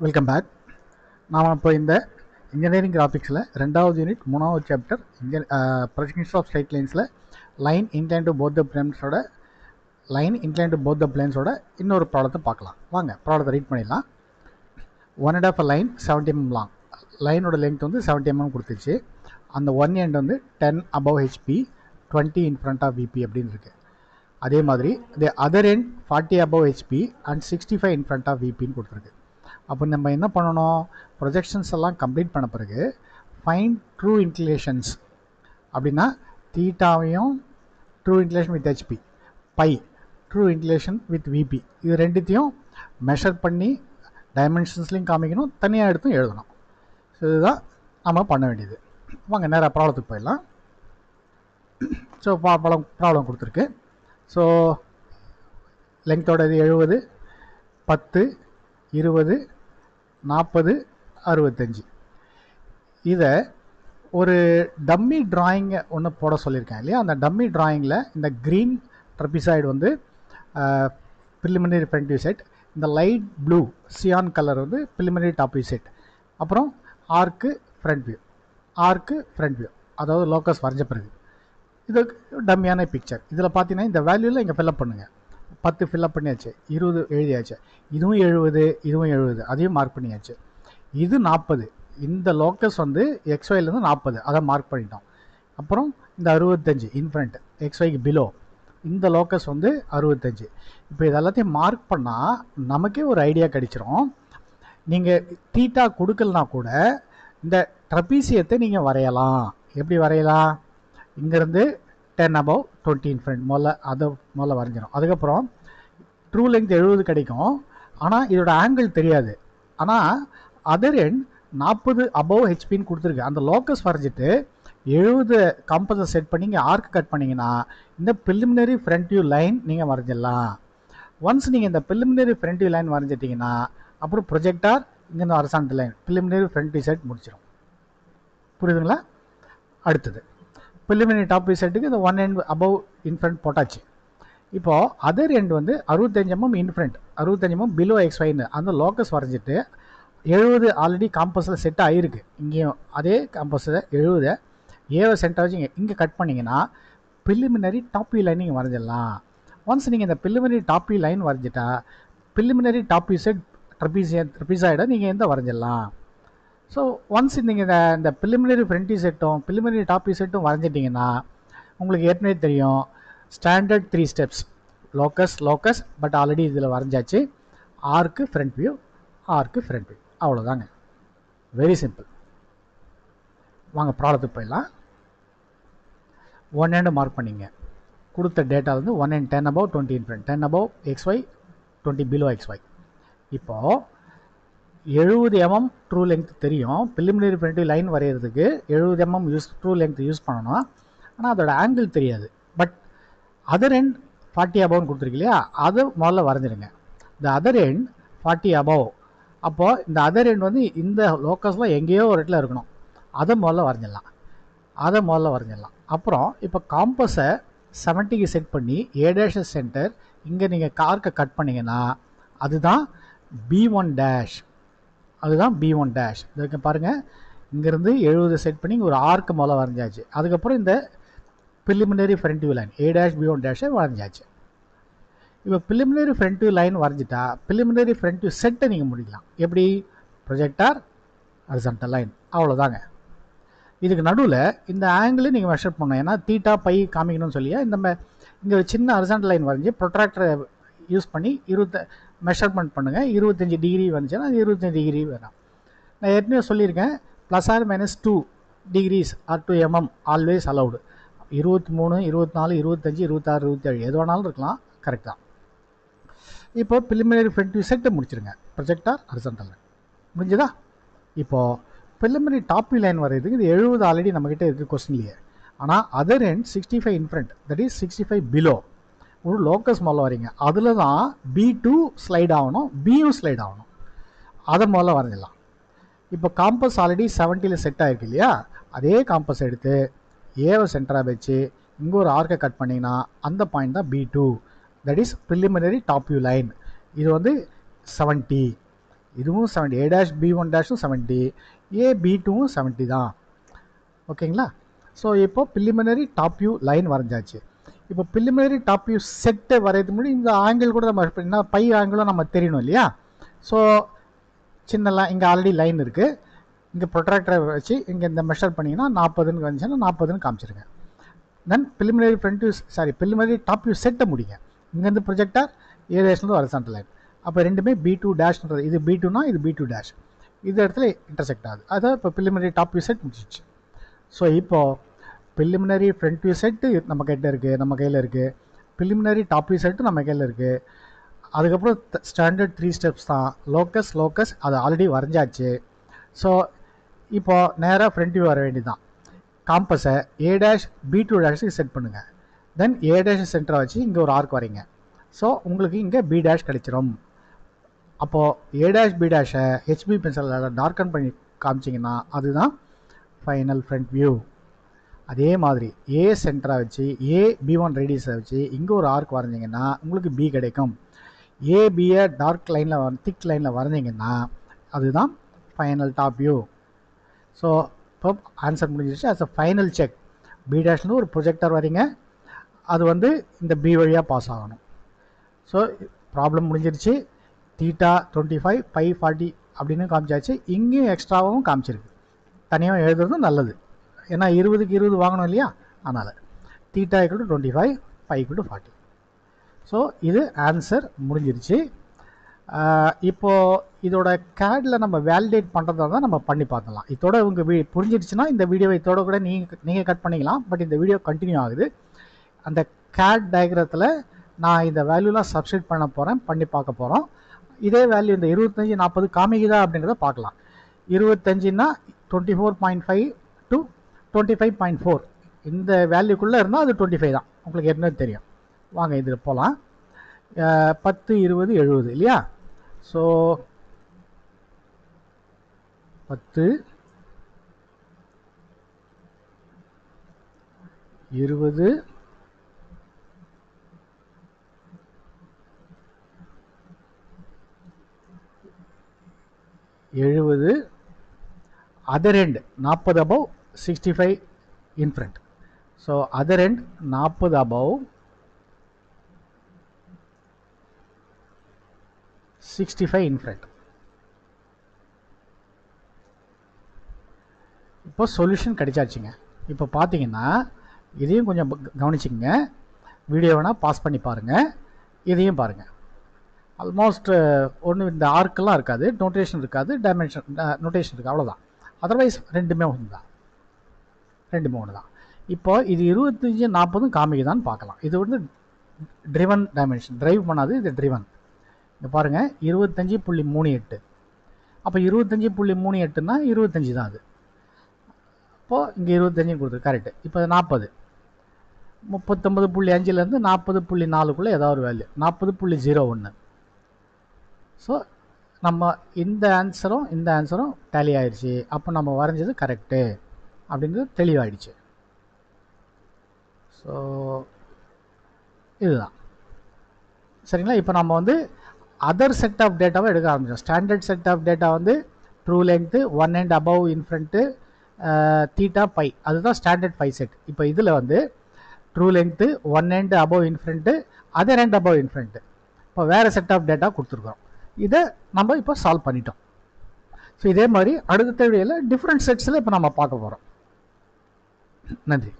Welcome back. நாம் இப்போ இந்த இன்ஜினியரிங் கிராஃபிக்ஸில் 2வது யூனிட் 3வது சாப்டர் ப்ரொஜெக்ஷன்ஸ் ஆஃப் ஸ்ட்ரைட் லைன்ஸில் line incline to both the பிளேன்ஸோட இன்னொரு ப்ராப்ளத்தை பார்க்கலாம். வாங்க ப்ராப்ளத்தை ரீட் பண்ணிடலாம். 1.5 லைன் 70 mm லாங். லைனோட லென்த் வந்து 70 mm கொடுத்துச்சு. அந்த ஒன் எண்ட் வந்து 10 above HP 20 in front of VP அப்படின்னு இருக்கு. அதே மாதிரி the other end 40 above HP and 65 in front of VPன்னு கொடுத்துருக்கு. அப்போ நம்ம என்ன பண்ணணும், ப்ரொஜெக்ஷன்ஸ் எல்லாம் கம்ப்ளீட் பண்ண பிறகு ஃபைண்ட் ட்ரூ இன்க்ளினேஷன்ஸ் அப்படின்னா தீட்டாவையும் true inclination with HP, phi true inclination with VP, இது ரெண்டுத்தையும் மெஷர் பண்ணி டைமென்ஷன்ஸ்லையும் காமிக்கணும், தனியாக எடுத்தும் எழுதணும். ஸோ இதுதான் நம்ம பண்ண வேண்டியது. வாங்க நேராக ப்ராப்ளத்துக்கு போயிடலாம். ஸோ ப்ராப்ளம் கொடுத்துருக்கு. ஸோ லெங்க்த்தோட இது 70, 10, 20, 40, 65. இதை ஒரு டம்மி டிராயிங்கை ஒன்று போட சொல்லியிருக்கேன் இல்லையா. அந்த டம்மி டிராயிங்கில் இந்த க்ரீன் ட்ரெபிசாய்டு வந்து ப்ரிலிமினரி ஃப்ரண்ட் வியூ செட், இந்த லைட் ப்ளூ சியான் கலர் வந்து ப்ரிலிமினரி டாப் வியூ செட், அப்புறம் ஆர்க்கு ஃப்ரண்ட் வியூ அதாவது லோக்கஸ் வரைஞ்ச பிறகு இது டம்மியான பிக்சர். இதில் பார்த்தீங்கன்னா இந்த வேல்யூவில் இங்கே ஃபில்அப் பண்ணுங்கள். 10 ஃபில்அப் பண்ணியாச்சு, 20 எழுதியாச்சு, இதுவும் 70, இதுவும் 70, அதையும் மார்க் பண்ணியாச்சு. இது 40, இந்த லோக்கஸ் வந்து எக்ஸ்ஒய்லேருந்து 40, அதை மார்க் பண்ணிட்டோம். அப்புறம் இந்த 65 இன்ஃப்ரண்ட் எக்ஸ்ஒய்க்கு பிலோ, இந்த லோக்கஸ் வந்து 65. இப்போ இது எல்லாத்தையும் மார்க் பண்ணால் நமக்கே ஒரு ஐடியா கிடைச்சிரும். நீங்கள் தீட்டா கொடுக்கலனா கூட இந்த ட்ரபீசியத்தை நீங்கள் வரையலாம். எப்படி வரையலாம், இங்கேருந்து 10 above 20 இன்ஃப்ரண்ட் முதல்ல வரைஞ்சிடும். அதுக்கப்புறம் ட்ரூ லெங்த் 70 கிடைக்கும், ஆனால் இதோட ஆங்கிள் தெரியாது. ஆனால் அதர் எண்ட் 40 above ஹெச்பின்னு கொடுத்துருக்கு. அந்த லோக்கஸ் வரைஞ்சிட்டு 70 காம்பஸை செட் பண்ணி இங்கே ஆர்க் கட் பண்ணிங்கன்னா இந்த ப்ரிலிமினரி ஃப்ரண்ட் வியூ லைன் நீங்கள் வரைஞ்சிடலாம். ஒன்ஸ் நீங்கள் இந்த ப்ரிலிமினரி ஃப்ரண்ட் வியூ லைன் வரைஞ்சிட்டிங்கன்னா அப்புறம் ப்ரொஜெக்டார் இங்கேருந்து horizontal line preliminary front view set முடிச்சிடும். புரியுதுங்களா? அடுத்தது ப்ரிலிமினரி டாப் வியூ செட்டுக்கு இந்த ஒன் எண்ட் அபவ் இன்ஃப்ரண்ட் போட்டாச்சு. இப்போது அதர் எண்ட் வந்து 65 mm இன்ஃப்ரண்ட், 65 mm பிலோ எக்ஸ்ஒய்னு அந்த லோக்கஸ் வரைஞ்சிட்டு 70 ஆல்ரெடி காம்பஸில் செட் ஆகிருக்கு. இங்கேயும் அதே காம்பஸில் 70 ஏவை சென்டர் வச்சு இங்கே கட் பண்ணிங்கன்னா ப்ரிலிமினரி டாப் வியூ லைன் நீங்கள் வரைஞ்சிடலாம். ஒன்ஸ் நீங்கள் இந்த ப்ரிலிமினரி டாப் வியூ லைன் வரைஞ்சிட்டா ப்ரிலிமினரி டாப் வியூ செட் ட்ரெபிசாய்டை நீங்கள் எந்த வரைஞ்சிடலாம். ஸோ ஒன்ஸ் நீங்கள் இந்த ப்ரிலிமினரி ஃப்ரண்ட் வியூ செட்டும் ப்ரிலிமினரி டாப் வியூ செட்டும் வரைஞ்சிட்டிங்கன்னா உங்களுக்கு ஏற்கனவே தெரியும் standard 3 steps. Locus but already இதில் வரைஞ்சாச்சு. ஆர்க்கு ஃப்ரண்ட் வியூ, அவ்வளோதாங்க. Very simple. வாங்க ப்ராப்ளத்துக்கு போயிடலாம். ஒன் எண்டு மார்க் பண்ணிங்க. கொடுத்த டேட்டா வந்து one end 10 above 20 in front, 10 above XY 20 below XY. இப்போது 70 mm ட்ரூ லெங்த் தெரியும். ப்ரிலிமினரி ஃப்ரண்ட் வியூ லைன் வரைகிறதுக்கு 70 mm ட்ரூ லெங்த் யூஸ் பண்ணணும். ஆனால் அதோட ஆங்கிள் தெரியாது. பட் அதர் எண்ட் 40 above கொடுத்துருக்கு இல்லையா, அதை முதல்ல வரைஞ்சிடுங்க. இந்த அதர் எண்ட் 40 above, அப்போது இந்த அதர் எண்ட் வந்து இந்த லோக்கஸில் எங்கேயோ ஒரு இடத்துல இருக்கணும். அதை முதல்ல வரைஞ்சிடலாம். அப்புறம் இப்போ காம்பஸை 70க்கு செட் பண்ணி A' சென்டர் இங்கே நீங்கள் கார்க்கை கட் பண்ணிங்கன்னா அதுதான் B1'. இதுக்கு பாருங்கள், இங்கேருந்து 70 செட் பண்ணி இங்கே ஒரு ஆர்க்கு முதல்ல வரைஞ்சாச்சு. அதுக்கப்புறம் இந்த preliminary front view line A', B1' வரைஞ்சாச்சு. இப்போ ப்ரிலிமினரி ஃப்ரண்ட் வியூ லைன் வரைஞ்சிட்டா ப்ரிலிமினரி ஃப்ரண்ட் வியூ செட்டை நீங்கள் முடிக்கலாம். எப்படி, ப்ரொஜெக்டார் ஹரிசாண்டல் லைன், அவ்வளோதாங்க. இதுக்கு நடுவில் இந்த ஆங்கிளை நீங்கள் மெஷர் பண்ணணும். ஏன்னா தீட்டா பை காமிக்கணும்னு சொல்லியா இங்கே சின்ன ஹரிசாண்டல் லைன் வரைஞ்சி ப்ரொட்ராக்டரை யூஸ் பண்ணி மெஷர்மெண்ட் பண்ணுங்கள். 25 டிகிரி வந்துச்சுன்னா அது 25 டிகிரி வேணும். நான் ஏற்கனவே சொல்லியிருக்கேன், +or-2 degrees or 2 mm always allowed. 23, 24, 25, 26, 27 எது வேணாலும் இருக்கலாம், கரெக்ட் தான். இப்போ ப்ரிலிமினரி ஃப்ரண்ட் வியூ செட்டை முடிச்சிருங்க. ப்ரொஜெக்டார் ஹரிசாண்டல் லைன் முடிஞ்சதா? இப்போது ப்ரிலிமினரி டாப் வியூ லைன் வரைகிறதுக்கு இது 70 ஆல்ரெடி நம்மக்கிட்ட இருக்குது கொஸ்டின்லேயே. ஆனால் other end 65 in front, that is 65 below ஒரு லோக்கஸ் முதல்ல வரீங்க. அதில் தான் B2 ஸ்லைட் ஆகணும், பியும் ஸ்லைட் ஆகணும். அதை முதல்ல வரைஞ்சிடலாம். இப்போ காம்பஸ் ஆல்ரெடி 70ல் செட் ஆகிருக்கு இல்லையா, அதே காம்பஸ் எடுத்து ஏவை சென்டராக வச்சு இங்கே ஒரு ஆர்க்கை கட் பண்ணிங்கன்னா அந்த பாயிண்ட் தான் B2, that is preliminary top view line. இது வந்து 70, இதுவும் 70, a dash b1 டேஷும் 70, a b2வும் 70 தான். ஓகேங்களா? ஸோ இப்போ ப்ரிலிமினரி டாப் வியூ லைன் வரைஞ்சாச்சு. இப்போ ப்ரிலிமினரி டாப் வியூ செட்டை வரையறது முன்னாடி இந்த ஆங்கிள் கூட நம்ம பை ஆங்கிளும் நம்ம தெரியணும் இல்லையா? ஸோ சின்னலாம் இங்கே ஆல்ரெடி லைன் இருக்குது, இங்கே ப்ரொட்ராக்டரை வச்சு இங்கே இந்த மெஷர் பண்ணிங்கன்னா 40ன்னு வந்துச்சுன்னா 40ன்னு காமிச்சிருங்க. தென் ப்ரிலிமினரி டாப் வியூ செட்டை முடிங்க. இங்கேருந்து ப்ரொஜெக்டார் ஏ டேஷ்லேருந்து வர சென்டர் லைன். அப்போ ரெண்டுமே b2 டேஷ்ன்றது, இது b2னா இது b2 டேஷ், இது இடத்துல இன்டர்செக்ட் ஆகுது. அதான் இப்போ ப்ரிலிமினரி டாப் வியூ செட் முடிச்சிச்சு. ஸோ இப்போது ப்ரிலிமினரி ஃப்ரண்ட் வியூ செட்டு நம்ம கையில் இருக்குது, ப்ரிலிமினரி டாப் வியூ செட்டு நம்ம கையில் இருக்குது. அதுக்கப்புறம் ஸ்டாண்டர்ட் 3 ஸ்டெப்ஸ் தான். லோக்கஸ் அது ஆல்ரெடி வரைஞ்சாச்சு. ஸோ இப்போது நேராக ஃப்ரண்ட் வியூ வர வேண்டியதுதான். காம்பஸை a dash b2 டேஷுக்கு செட் பண்ணுங்கள். தென் a dash சென்டரை வச்சு இங்கே ஒரு ஆர்க் வரைங்க. ஸோ உங்களுக்கு இங்கே b dash கிடைச்சிரும். அப்போது a dash b dash HB பென்சிலில் டார்க்கன் பண்ணி காமிச்சிங்கன்னா அதுதான் ஃபைனல் ஃப்ரண்ட் வியூ. அதே மாதிரி ஏ சென்டரை வச்சு ஏ b1 ரேடியஸை வச்சு இங்கே ஒரு ஆர்க் வரைஞ்சிங்கன்னா உங்களுக்கு b கிடைக்கும். ஏபியை டார்க் லைனில் திக் லைனில் வரைஞ்சிங்கன்னா அதுதான் ஃபைனல் டாப் வியூ. ஸோ இப்போ ஆன்சர் முடிஞ்சிருச்சு. As a final check b டேஷ்னு ஒரு ப்ரொஜெக்டர் வரீங்க, அது வந்து இந்த b வழியாக பாஸ் ஆகணும். ஸோ ப்ராப்ளம் முடிஞ்சிருச்சு. தீட்டா 25 பை 40 அப்படின்னு காமிச்சாச்சு. இங்கேயும் எக்ஸ்ட்ராவும் காமிச்சிருக்கு. தனியாக எழுதுறதும் நல்லது, ஏன்னா 20க்கு 20 வாங்கணும் இல்லையா? அதனால் தீட்டா = 25, பை = 40. ஸோ இது ஆன்சர் முடிஞ்சிருச்சு. இப்போது இதோட கேடில் நம்ம வேலிடேட் பண்ணுறதா தான் நம்ம பண்ணி பார்த்துலாம். இதோட உங்கள் புரிஞ்சிருச்சுன்னா இந்த வீடியோவை இதோட கூட நீங்கள் கட் பண்ணிக்கலாம். பட் இந்த வீடியோ கண்டினியூ ஆகுது. அந்த கேட் டயக்ராத்தில் நான் இந்த வேல்யூலாம் சப்ஸ்டிட் பண்ண போகிறேன், பண்ணி பார்க்க போகிறோம். இதே வேல்யூ இந்த 25, 40 காமிக்குதா அப்படின்றத பார்க்கலாம். 25ன்னா 24.5 to 25.4 இந்த வேல்யூக்குள்ளே இருந்தால் அது 25 தான், உங்களுக்கு என்ன தெரியும். வாங்க இதில் போகலாம். 10, 20, 70 இல்லையா? So 10, 20, 70, other end 40 above 65 in front. So other end 40 above 65 in front. இப்போ சொல்யூஷன் கிடைச்சாச்சுங்க. இப்போ பார்த்தீங்கன்னா இதையும் கொஞ்சம் கவனிச்சிங்க, வீடியோ வேணால் பாஸ் பண்ணி பாருங்கள், இதையும் பாருங்கள். ஆல்மோஸ்ட் ஒன்று இந்த ஆர்க்கெல்லாம் இருக்காது, நோட்டேஷன் இருக்காது, டைமென்ஷன் நோட்டேஷன் இருக்குது, அவ்வளோதான். அதர்வைஸ் ரெண்டுமே ஒன்று தான். இப்போ இது 25, 40 காமிக்குதான்னு பார்க்கலாம். இது வந்து ட்ரிவன் டைமென்ஷன், ட்ரைவ் பண்ணாது, இது ட்ரிவன். இங்கே பாருங்கள் 25.38. அப்போ 25.38ன்னா 25 தான் அது. இப்போது இங்கே 25 கொடுத்துருக்கு, கரெக்டு. இப்போ 40 39.5லேருந்து 40.4க்குள்ளே ஏதாவது ஒரு வேல்யூ 40.01. ஸோ நம்ம இந்த ஆன்சரும் டேலி ஆயிடுச்சு. அப்போ நம்ம வரைஞ்சது கரெக்டு அப்படிங்கிறது தெளிவாயிடுச்சு. ஸோ இதுதான் சரிங்களா. இப்போ நம்ம வந்து அதர் செட் ஆஃப் டேட்டாவை எடுக்க ஆரம்பிச்சோம். ஸ்டாண்டர்ட் செட் ஆஃப் டேட்டா வந்து true length 1 end above in front theta phi, அதுதான் ஸ்டாண்டர்ட் பை செட். இப்போ இதில் வந்து true length 1 end above in front, other end above in front. இப்போ வேறு செட் ஆஃப் டேட்டா கொடுத்துருக்குறோம். இதை நம்ம இப்போ சால்வ் பண்ணிட்டோம். ஸோ இதே மாதிரி அடுத்த வீடியோவில் டிஃப்ரெண்ட் செட்ஸில் இப்போ நம்ம பார்க்க போகிறோம். நன்றி.